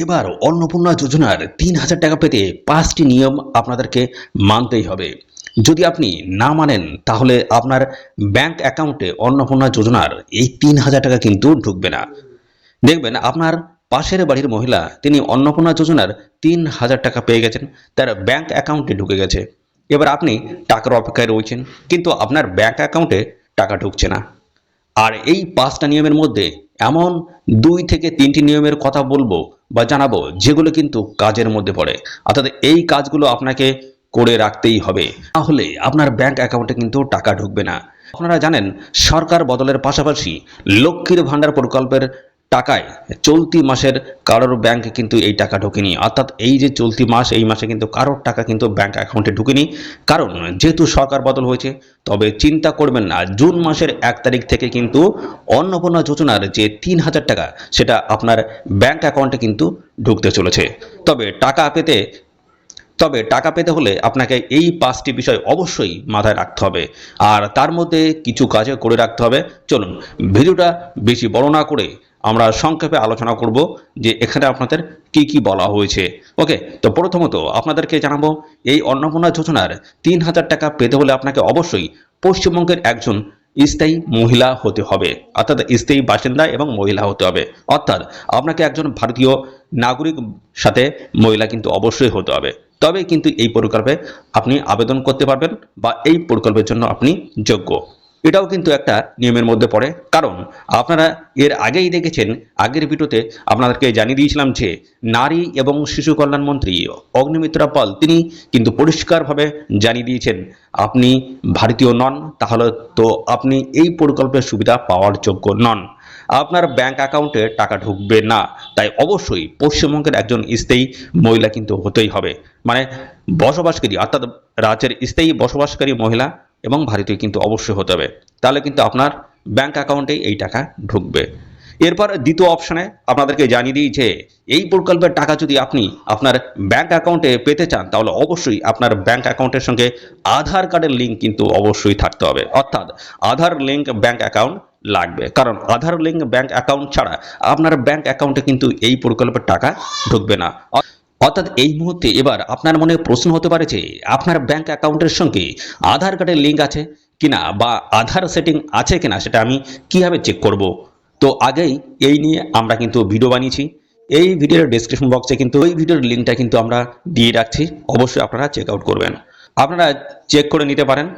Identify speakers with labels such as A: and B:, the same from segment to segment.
A: এবার অন্নপূর্ণা যোজনার ৩,০০০ টাকা পেতে ৫টি নিয়ম আপনাদেরকে মানতেই হবে। যদি আপনি না মানেন তাহলে আপনার ব্যাংক অ্যাকাউন্টে অন্নপূর্ণা যোজনার এই ৩,০০০ টাকা কিন্তু ঢুকবে না। দেখবেন আপনার পাশের বাড়ির মহিলা তিনি অন্নপূর্ণা যোজনার ৩,০০০ টাকা পেয়ে গেছেন, তার ব্যাংক অ্যাকাউন্টে ঢুকে গেছে। এবার আপনি টাকার অপেক্ষায় রয়েছেন, কিন্তু আপনার ব্যাংক অ্যাকাউন্টে টাকা ঢুকছে না। আর এই ৫টা নিয়মের মধ্যে এমন ২ থেকে ৩টি নিয়মের কথা বলবো বা জানাবো যেগুলো কিন্তু কাজের মধ্যে পড়ে, অর্থাৎ এই কাজগুলো আপনাকে করে রাখতেই হবে, তাহলে আপনার ব্যাংক অ্যাকাউন্টে কিন্তু টাকা ঢুকবে না। আপনারা জানেন সরকার বদলের পাশাপাশি লক্ষ্মীর ভাণ্ডার প্রকল্পের টাকায় চলতি মাসের কারোর ব্যাংকে কিন্তু এই টাকা ঢোকেনি, অর্থাৎ এই যে চলতি মাস, এই মাসে কিন্তু কারোর টাকা কিন্তু ব্যাংক অ্যাকাউন্টে ঢুকেনি। কারণ যেহেতু সরকার বদল হয়েছে, তবে চিন্তা করবেন না, জুন মাসের ১ তারিখ থেকে কিন্তু অন্নপূর্ণা যোজনার যে ৩,০০০ টাকা সেটা আপনার ব্যাংক অ্যাকাউন্টে কিন্তু ঢুকতে চলেছে। তবে টাকা পেতে হলে আপনাকে এই ৫টি বিষয় অবশ্যই মাথায় রাখতে হবে, আর তার মধ্যে কিছু কাজও করে রাখতে হবে। চলুন ভিডিওটা বেশি বড় না করে আমরা সংক্ষেপে আলোচনা করব যে এখানে আপনাদের কি কি বলা হয়েছে। ওকে, তো প্রথমত আপনাদেরকে জানাবো, এই অন্নপূর্ণা যোজনার ৩,০০০ টাকা পেতে হলে আপনাকে অবশ্যই পশ্চিমবঙ্গের একজন স্থায়ী মহিলা হতে হবে, অর্থাৎ স্থায়ী বাসিন্দা এবং মহিলা হতে হবে। অর্থাৎ আপনাকে একজন ভারতীয় নাগরিক সাথে মহিলা কিন্তু অবশ্যই হতে হবে, তবে কিন্তু এই প্রকল্পে আপনি আবেদন করতে পারবেন বা এই প্রকল্পের জন্য আপনি যোগ্য। এটাও কিন্তু একটা নিয়মের মধ্যে পড়ে, কারণ আপনারা এর আগেই দেখেছেন, আগের ভিডিওতে আপনাদেরকে জানিয়ে দিয়েছিলাম যে নারী এবং শিশু কল্যাণ মন্ত্রী অগ্নিমিত্রা পাল তিনি কিন্তু পরিষ্কারভাবে জানিয়ে দিয়েছেন, আপনি ভারতীয় নন, তাহলে তো আপনি এই প্রকল্পের সুবিধা পাওয়ার যোগ্য নন, আপনার ব্যাংক অ্যাকাউন্টে টাকা ঢুকবে না। তাই অবশ্যই পশ্চিমবঙ্গের একজন স্থায়ী মহিলা কিন্তু হতেই হবে, মানে বসবাসকারী, অর্থাৎ রাজ্যের স্থায়ী বসবাসকারী মহিলা এবং ভারতীয় কিন্তু অবশ্যই হতে হবে, তাহলে কিন্তু আপনার ব্যাংক অ্যাকাউন্টে এই টাকা ঢুকবে। এরপর দ্বিতীয় অপশনে আপনাদেরকে জানিয়ে দিই যে এই প্রকল্পের টাকা যদি আপনি আপনার ব্যাংক অ্যাকাউন্টে পেতে চান, তাহলে অবশ্যই আপনার ব্যাংক অ্যাকাউন্টের সঙ্গে আধার কার্ডের লিঙ্ক কিন্তু অবশ্যই থাকতে হবে, অর্থাৎ আধার লিঙ্ক ব্যাংক অ্যাকাউন্ট লাগবে, কারণ আধার লিঙ্ক ব্যাংক অ্যাকাউন্ট ছাড়া আপনার ব্যাংক অ্যাকাউন্টে কিন্তু এই প্রকল্পের টাকা ঢুকবে না। অর্থাৎ এই মুহূর্তে এবার আপনার মনে প্রশ্ন হতে পারে যে আপনার ব্যাংক অ্যাকাউন্টের সঙ্গে আধার কার্ডের লিঙ্ক আছে কিনা বা আধার সেটিং আছে কিনা, সেটা আমি কিভাবে চেক করব। তো আগেই এই নিয়ে আমরা কিন্তু ভিডিও বানিয়েছি, এই ভিডিওর ডেসক্রিপশন বক্সে কিন্তু ওই ভিডিওর লিঙ্কটা কিন্তু আমরা দিয়ে রাখছি, অবশ্যই আপনারা চেক আউট করবেন, আপনারা চেক করে নিতে পারেন,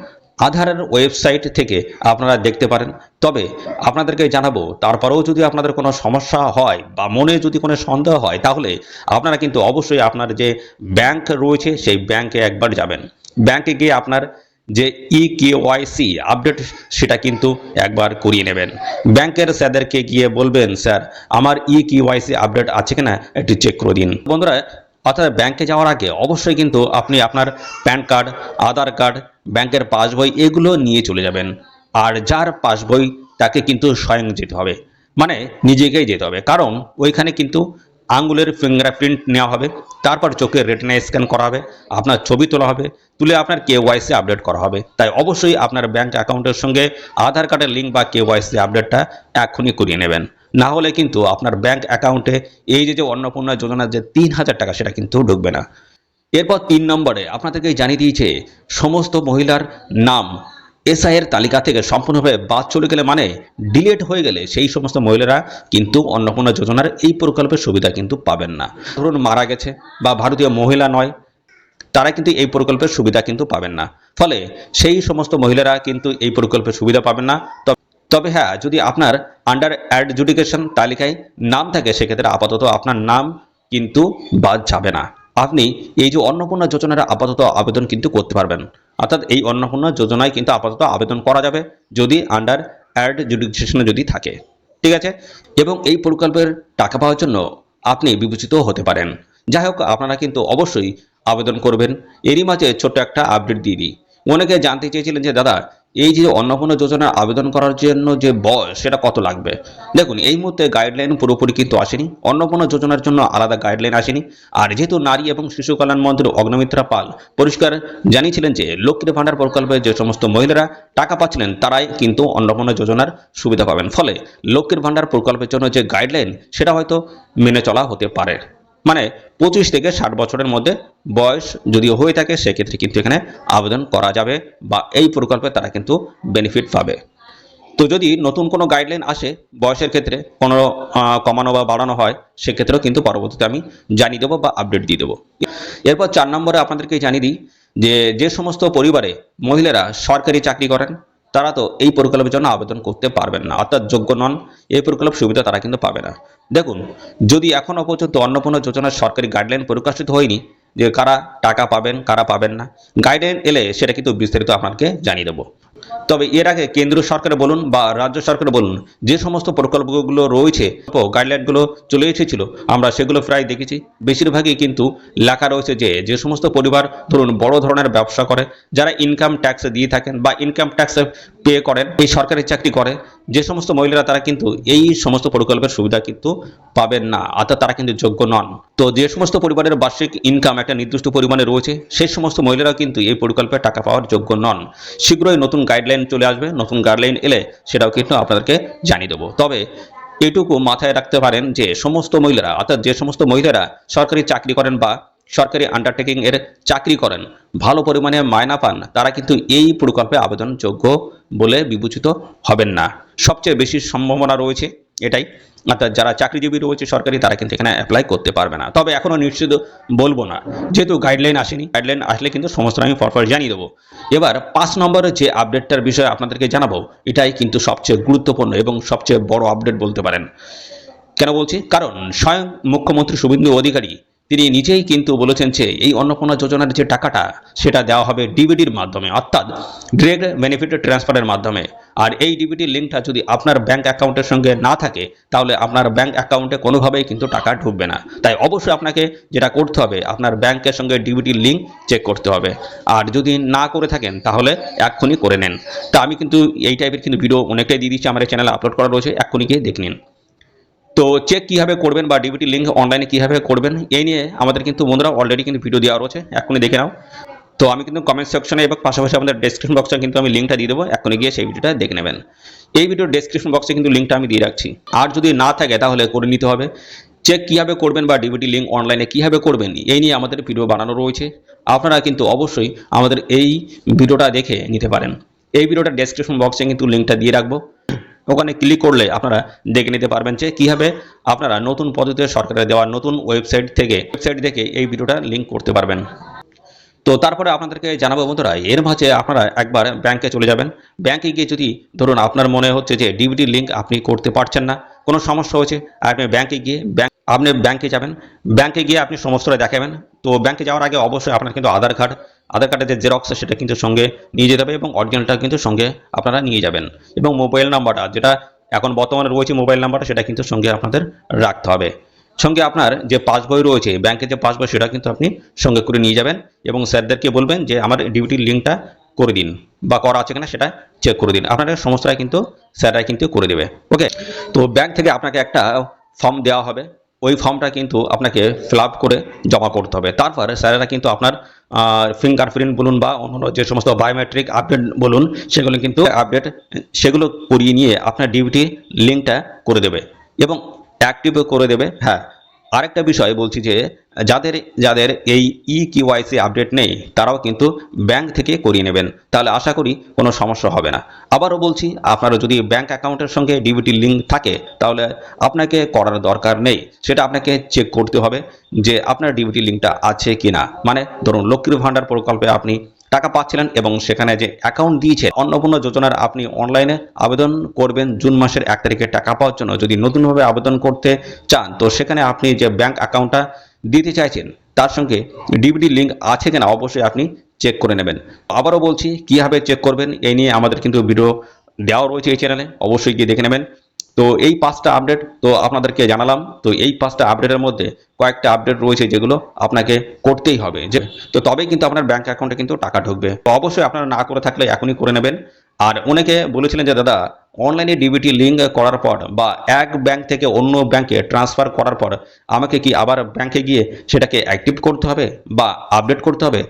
A: আধারের ওয়েবসাইট থেকে আপনারা দেখতে পারেন। তবে আপনাদেরকে জানাবো, তারপরেও যদি আপনাদের কোনো সমস্যা হয় বা মনে যদি কোনো সন্দেহ হয়, তাহলে আপনারা কিন্তু অবশ্যই আপনার যে ব্যাংক রয়েছে সেই ব্যাংকে একবার যাবেন, ব্যাংকে গিয়ে আপনার যে ইকেওয়াইসি আপডেট সেটা কিন্তু একবার করিয়ে নেবেন। ব্যাংকের স্যারদেরকে গিয়ে বলবেন, স্যার আমার ইকেওয়াইসি আপডেট আছে কিনা একটু চেক করে দিন। বন্ধুরা, অর্থাৎ ব্যাংকে যাওয়ার আগে অবশ্যই কিন্তু আপনি আপনার প্যান কার্ড, আধার কার্ড, ব্যাংকের পাসবই এগুলো নিয়ে চলে যাবেন। আর যার পাসবই তাকে কিন্তু স্বয়ং যেতে হবে, মানে নিজেকেই যেতে হবে, কারণ ওইখানে কিন্তু আঙ্গুলের ফিঙ্গারপ্রিন্ট নেওয়া হবে, তারপর চোখের রেটিনা স্ক্যান করা হবে, আপনার ছবি তোলা হবে, তুলে আপনার কেওয়াইসি আপডেট করা হবে। তাই অবশ্যই আপনার ব্যাংক অ্যাকাউন্টের সঙ্গে আধার কার্ডের লিঙ্ক বা কেওয়াইসি আপডেটটা এখনই করিয়ে নেবেন, না হলে কিন্তু আপনার ব্যাংক অ্যাকাউন্টে এই যে অন্নপূর্ণা যোজনার যে ৩,০০০ টাকা সেটা কিন্তু ঢুকবে না। এরপর ৩ নম্বরে আপনাদেরকে জানিয়ে দিয়েছে, সমস্ত মহিলার নাম এসআইয়ের তালিকা থেকে সম্পূর্ণভাবে বাদ চলে গেলে, মানে ডিলেট হয়ে গেলে, সেই সমস্ত মহিলারা কিন্তু অন্নপূর্ণা যোজনার এই প্রকল্পের সুবিধা কিন্তু পাবেন না। ধরুন মারা গেছে বা ভারতীয় মহিলা নয়, তারা কিন্তু এই প্রকল্পের সুবিধা কিন্তু পাবেন না, ফলে সেই সমস্ত মহিলারা কিন্তু এই প্রকল্পের সুবিধা পাবেন না। তবে হ্যাঁ, যদি আপনার আন্ডার অ্যাডজুডিকেশন তালিকায় নাম থাকে, সেক্ষেত্রে আপাতত আপনার নাম কিন্তু বাদ যাবে না, আপনি এই যে অন্নপূর্ণা যোজনার আপাতত আবেদন কিন্তু করতে পারবেন। অর্থাৎ এই অন্নপূর্ণা যোজনায় কিন্তু আপাতত আবেদন করা যাবে যদি আন্ডার অ্যাডজুডিকেশনে যদি থাকে, ঠিক আছে। এবং এই প্রকল্পের টাকা পাওয়ার জন্য আপনি বিবেচিত হতে পারেন। যাই হোক, আপনারা কিন্তু অবশ্যই আবেদন করবেন। এরই মাঝে ছোট্ট একটা আপডেট দিয়ে দিই, অনেকে জানতে চেয়েছিলেন যে দাদা এই যে অন্নপূর্ণা যোজনার আবেদন করার জন্য যে বয়স সেটা কত লাগবে। দেখুন, এই মুহূর্তে গাইডলাইন পুরোপুরি কিন্তু আসেনি, অন্নপূর্ণা যোজনার জন্য আলাদা গাইডলাইন আসেনি। আর যেহেতু নারী এবং শিশু কল্যাণ মন্ত্রী অগ্নিমিত্রা পাল পরিষ্কার জানিয়েছিলেন যে লক্ষ্মীর ভাণ্ডার প্রকল্পে যে সমস্ত মহিলারা টাকা পাচ্ছিলেন তারাই কিন্তু অন্নপূর্ণা যোজনার সুবিধা পাবেন, ফলে লক্ষ্মীর ভাণ্ডার প্রকল্পের জন্য যে গাইডলাইন সেটা হয়তো মেনে চলা হতে পারে। মানে 25 থেকে 60 বছরের মধ্যে বয়স যদি হয়ে থাকে সেক্ষেত্রে কিন্তু এখানে আবেদন করা যাবে বা এই প্রকল্পে তারা কিন্তু বেনিফিট পাবে। তো যদি নতুন কোনো গাইডলাইন আসে বয়সের ক্ষেত্রে কোনো কমানো বা বাড়ানো হয় সেক্ষেত্রেও কিন্তু পরবর্তীতে আমি জানিয়ে দেবো বা আপডেট দিয়ে দেবো। এরপর 4 নম্বরে আপনাদেরকে জানিয়ে দিই যে সমস্ত পরিবারে মহিলারা সরকারি চাকরি করেন তারা তো এই প্রকল্পের জন্য আবেদন করতে পারবেন না, অর্থাৎ যোগ্য নন, এই প্রকল্প সুবিধা তারা কিন্তু পাবে না। দেখুন, যদি এখনও পর্যন্ত অন্নপূর্ণা যোজনার সরকারি গাইডলাইন প্রকাশিত হয়নি যে কারা টাকা পাবেন কারা পাবেন না, গাইডলাইন এলে সেটা কিন্তু বিস্তারিত আপনাকে জানিয়ে দেবো। তবে এর আগে কেন্দ্র সরকার বলুন বা রাজ্য সরকার বলুন, যে সমস্ত প্রকল্পগুলো রয়েছে গাইডলাইনগুলো চলে এসেছিল আমরা সেগুলো প্রায় দেখেছি। বেশিরভাগই কিন্তু লেখা রয়েছে যে সমস্ত পরিবার ধরুন বড় ধরনের ব্যবসা করে, যারা ইনকাম ট্যাক্স দিয়ে থাকেন বা ইনকাম ট্যাক্স পে করেন, এই সরকারি চাকরি করে যে সমস্ত মহিলারা তারা কিন্তু এই সমস্ত প্রকল্পের সুবিধা কিন্তু পাবেন না, অর্থাৎ তারা কিন্তু যোগ্য নন। তো যে সমস্ত পরিবারের বার্ষিক ইনকাম একটা নির্দিষ্ট পরিমাণে রয়েছে সেই সমস্ত মহিলারা কিন্তু এই প্রকল্পে টাকা পাওয়ার যোগ্য নন। শীঘ্রই নতুন গাইডলাইন চলে আসবে, নতুন গাইডলাইন এলে সেটাও কিন্তু আপনাদেরকে জানিয়ে দেবো। তবে এটুকু মাথায় রাখতে পারেন যে সমস্ত মহিলারা, অর্থাৎ যে সমস্ত মহিলারা সরকারি চাকরি করেন বা সরকারি আন্ডারটেকিং এর চাকরি করেন, ভালো পরিমাণে মায়না পান, তারা কিন্তু এই প্রকল্পে আবেদনযোগ্য বলে বিবেচিত হবেন না। সবচেয়ে বেশি সম্ভাবনা রয়েছে এটাই, অর্থাৎ যারা চাকরিজীবী রয়েছে সরকারি তারা কিন্তু এখানে অ্যাপ্লাই করতে পারবে না। তবে এখনও নিশ্চিত বলবো না, যেহেতু গাইডলাইন আসেনি, গাইডলাইন আসলে কিন্তু সমস্ত আমি পরপর জানিয়ে দেবো। এবার 5 নম্বরের যে আপডেটটার বিষয়ে আপনাদেরকে জানাবো, এটাই কিন্তু সবচেয়ে গুরুত্বপূর্ণ এবং সবচেয়ে বড় আপডেট বলতে পারেন। কেন বলছি? কারণ স্বয়ং মুখ্যমন্ত্রী শুভেন্দু অধিকারী তিনি নিজেই কিন্তু বলেছেন যে এই অন্নপূর্ণা যোজনার যে টাকাটা সেটা দেওয়া হবে ডিবিটির মাধ্যমে, অর্থাৎ ডিরেক্ট বেনিফিট ট্রান্সফারের মাধ্যমে। আর এই ডিবিটির লিঙ্কটা যদি আপনার ব্যাংক অ্যাকাউন্টের সঙ্গে না থাকে তাহলে আপনার ব্যাংক অ্যাকাউন্টে কোনোভাবেই কিন্তু টাকা ঢুকবে না। তাই অবশ্যই আপনাকে যেটা করতে হবে, আপনার ব্যাংকের সঙ্গে ডিবিটির লিঙ্ক চেক করতে হবে। আর যদি না করে থাকেন তাহলে এক্ষুনি করে নেন। তা আমি কিন্তু এই টাইপের কিন্তু ভিডিও অনেকটাই দিয়ে দিচ্ছি, আমার এই চ্যানেলে আপলোড করা রয়েছে, এক্ষুনি গিয়ে দেখে নিন। তো চেক কীভাবে করবেন বা ডিবিটি লিঙ্ক অনলাইনে কীভাবে করবেন এই নিয়ে আমাদের কিন্তু বন্ধুরা অলরেডি কিন্তু ভিডিও দেওয়া রয়েছে, এখনই দেখে নাও। তো আমি কিন্তু কমেন্ট সেকশনে এবং পাশাপাশি আমাদের ডেসক্রিপশন বক্সে কিন্তু আমি লিঙ্কটা দিয়ে দেবো, এখনই গিয়ে সেই ভিডিওটা দেখে নেবেন। এই ভিডিওর ডেসক্রিপশন বক্সে কিন্তু লিঙ্কটা আমি দিয়ে রাখছি, আর যদি না থাকে তাহলে করে নিতে হবে। চেক কীভাবে করবেন বা ডিবিটি লিঙ্ক অনলাইনে কীভাবে করবেন এই নিয়ে আমাদের ভিডিও বানানো রয়েছে, আপনারা কিন্তু অবশ্যই আমাদের এই ভিডিওটা দেখে নিতে পারেন। এই ভিডিওটার ডেসক্রিপশন বক্সে কিন্তু লিঙ্কটা দিয়ে রাখবো, ওখানে ক্লিক করলে আপনারা দেখে নিতে পারবেন যে কীভাবে আপনারা নতুন পদ্ধতিতে সরকারের দেওয়া নতুন ওয়েবসাইট থেকে এই ভিডিওটা লিঙ্ক করতে পারবেন। তো তারপরে আপনাদেরকে জানাবো বন্ধুরা, এর মাঝে আপনারা একবার ব্যাংকে চলে যাবেন। ব্যাংকে গিয়ে যদি ধরুন আপনার মনে হচ্ছে যে ডিবিটি লিঙ্ক আপনি করতে পারছেন না, কোনো সমস্যা হয়েছে, আপনি ব্যাংকে যাবেন। ব্যাংকে গিয়ে আপনি সমস্তটা দেখাবেন। তো ব্যাংকে যাওয়ার আগে অবশ্যই আপনার কিন্তু আধার কার্ডের যে জেরক্স সেটা কিন্তু সঙ্গে নিয়ে যেতে হবে এবং অরিজিনালটা কিন্তু সঙ্গে আপনারা নিয়ে যাবেন। এবং মোবাইল নাম্বারটা যেটা এখন বর্তমানে রয়েছে মোবাইল নাম্বারটা সেটা কিন্তু সঙ্গে আপনাদের রাখতে হবে। সঙ্গে আপনার যে পাসবই রয়েছে ব্যাংকের যে পাসবই সেটা কিন্তু আপনি সঙ্গে করে নিয়ে যাবেন এবং স্যারদেরকে বলবেন যে আমার ডিবিটির লিঙ্কটা করে দিন বা করা আছে কিনা সেটা চেক করে দিন। আপনাদের সমস্তটাই কিন্তু স্যাররা কিন্তু করে দেবে। ওকে, তো ব্যাংক থেকে আপনাকে একটা ফর্ম দেওয়া হবে, ওই ফর্মটা কিন্তু আপনাকে ফিল আপ করে জমা করতে হবে। তারপরে স্যারেরা কিন্তু আপনার ফিঙ্গারপ্রিন্ট বলুন বা অন্যান্য যে সমস্ত বায়োমেট্রিক আপডেট বলুন সেগুলো করিয়ে নিয়ে আপনার ডিবিটি লিঙ্কটা করে দেবে এবং অ্যাক্টিভও করে দেবে। হ্যাঁ, আরেকটা বিষয় বলছি যে যাদের এই কেওয়াইসি আপডেট নেই তারাও কিন্তু ব্যাংক থেকে করিয়ে নেবেন, তাহলে আশা করি কোনো সমস্যা হবে না। আবারও বলছি, আপনারা যদি ব্যাংক অ্যাকাউন্টের সঙ্গে ডিবিটি লিঙ্ক থাকে তাহলে আপনাকে করার দরকার নেই, সেটা আপনাকে চেক করতে হবে যে আপনার ডিবিটি লিঙ্কটা আছে কিনা। মানে ধরুন লক্ষ্মীর ভাণ্ডার প্রকল্পে আপনি টাকা পাচ্ছিলেন এবং সেখানে যে অ্যাকাউন্ট দিয়েছে অন্নপূর্ণা যোজনার আপনি অনলাইনে আবেদন করবেন জুন মাসের 1 তারিখে টাকা পাওয়ার জন্য, যদি নতুনভাবে আবেদন করতে চান তো সেখানে আপনি যে ব্যাংক অ্যাকাউন্টটা দিতে চাইছেন তার সঙ্গে ডিবিটি লিঙ্ক আছে কিনা অবশ্যই আপনি চেক করে নেবেন। আবারও বলছি, কীভাবে চেক করবেন এই নিয়ে আমাদের কিন্তু ভিডিও দেওয়া রয়েছে এই চ্যানেলে, অবশ্যই গিয়ে দেখে নেবেন। তো এই 5টা আপডেট তো আপনাদেরকে জানালাম। তো এই 5টা আপডেটের মধ্যে কয়েকটা আপডেট রয়েছে যেগুলো আপনাকে করতেই হবে, তো তবেই কিন্তু আপনার ব্যাংক অ্যাকাউন্টে কিন্তু টাকা ঢুকবে। তো অবশ্যই আপনারা না করে থাকলে এখনই করে নেবেন। আর অনেকে বলেছিলেন যে দাদা অনলাইনে ডিবিটি লিঙ্ক করার পর বা এক ব্যাংক থেকে অন্য ব্যাংকে ট্রান্সফার করার পর আমাকে কি আবার ব্যাংকে গিয়ে সেটাকে অ্যাক্টিভ করতে হবে বা আপডেট করতে হবে?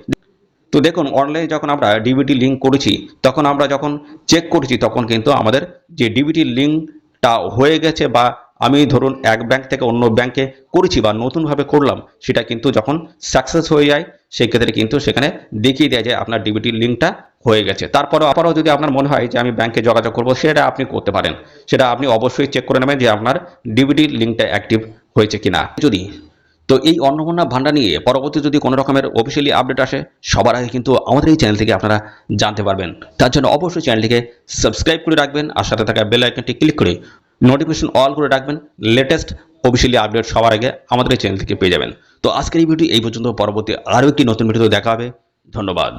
A: তো দেখুন, অনলাইনে যখন আমরা ডিবিটি লিঙ্ক করেছি তখন আমরা যখন চেক করেছি তখন কিন্তু আমাদের যে ডিবিটি লিঙ্কটা হয়ে গেছে বা আমি ধরুন এক ব্যাংক থেকে অন্য ব্যাংকে করেছি বা নতুনভাবে করলাম, সেটা কিন্তু যখন সাকসেস হয়ে যায় সেই ক্ষেত্রে কিন্তু সেখানে দেখিয়ে দেয় যে আপনার ডিবিটি লিঙ্কটা হয়ে গেছে। তারপরেও যদি আপনার মনে হয় যে আমি ব্যাংকে যোগাযোগ করব, সেটা আপনি করতে পারেন। সেটা আপনি অবশ্যই চেক করে নেবেন যে আপনার ডিবিটি লিঙ্কটা অ্যাক্টিভ হয়েছে কিনা। যদি তো এই অন্নপূর্ণা ভান্ডার নিয়ে পরবর্তী যদি কোনো রকমের অফিসিয়ালি আপডেট আসে, সবার আগে কিন্তু আমাদের এই চ্যানেল থেকে আপনারা জানতে পারবেন। তার জন্য অবশ্যই চ্যানেলটিকে সাবস্ক্রাইব করে রাখবেন আর সাথে থাকা বেল আইকনটি ক্লিক করে নোটিফিকেশন অল করে রাখবেন। লেটেস্ট অফিসিয়ালি আপডেট সবার আগে আমাদের এই চ্যানেল থেকে পেয়ে যাবেন। তো আজকের এই ভিডিও এই পর্যন্ত, পরবর্তী আরও একটি নতুন ভিডিও দেখা হবে। ধন্যবাদ।